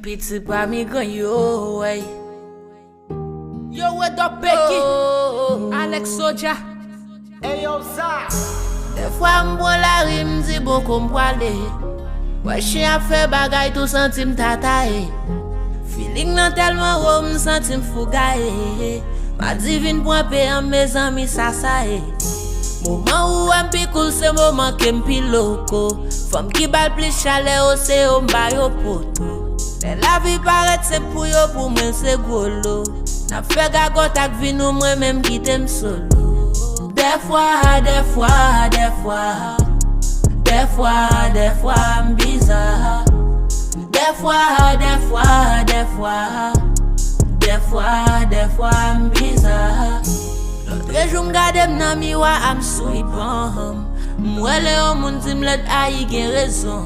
Piti pa mi gran yo, wey. Yo, what up, Becky? Alex Soja. Hey yo, Zach. Des fois, m'bois la rime, m'di bon comme poilé. Ouais, chien a fait bagay, tout sentim tataye. Feeling nan tellement haut, m'sentim fougaye. Ma divine point paix en mes amis, ça est. Moment où m'pi cool, c'est moment que m'pi loco. Femme qui bal plus chaleur, c'est au m'bayo poto. La vie paraît c'est pour yo, pour moi c'est golo. N'a fait gagote ak vi nou moi même qui t'aime solo. Des fois m'bizarre. Des fois m'bizarre. L'autre jour m'gade m'nan miwa am sweet bomb. M'wele yo moun di m'let ayi gen raison.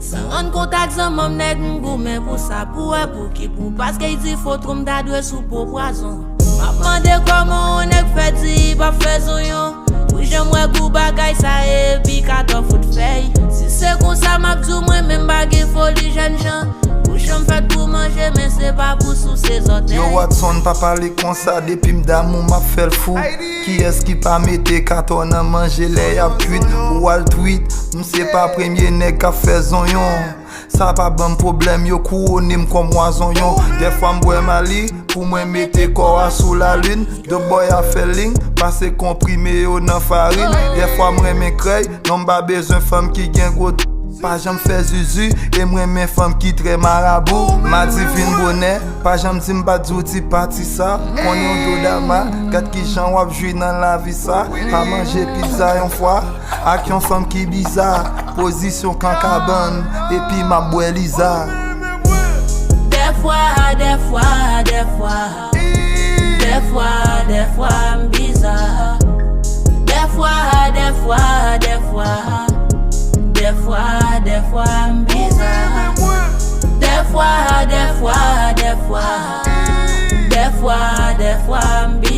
Sans rendre compte ak zanman m'nèg m'goumen pour ça pour qui pour parce qu'il dit faut trop m'dadwe sous pour poison. M'a demandé comment on est fait di pas faisons yon. Oui j'aimerais gou bagay ça et puis 14 foot feuille. Si c'est comme ça m'a dou moi même bagay folie jeune gens. J'en fait pour manger mais c'est pas pour sous ses hôtels. Yo Watson pas parler comme ça depuis m'damou m'a fait le fou. Qui est-ce qui pas mette carton à manger les y'a cuite ou al tweet. M'sais pas premier nèg qu'a fait zonyon. Ça pas bon problème yo couronne comme oison yon. Des fois m'bois mali pour moi mettre corps sous la lune. De boy a fait ligne passer comprimé yo dans farine. Des fois m'reme creuil non pas besoin femme qui gen gros. Pas j'aime faire zuzu et moi mes femmes qui très marabout. Ma divine bonnet, pas j'aime dire m'pas douti parti ça. On yon do dama, gat qui j'en wap jouer dans la vie ça. Pas manger pizza yon fois, ak yon femme qui bizarre. Position cancabane et puis ma boue Lisa. Des fois m'bizarre. Des fois m'bizarre. Des fois m'bizarre.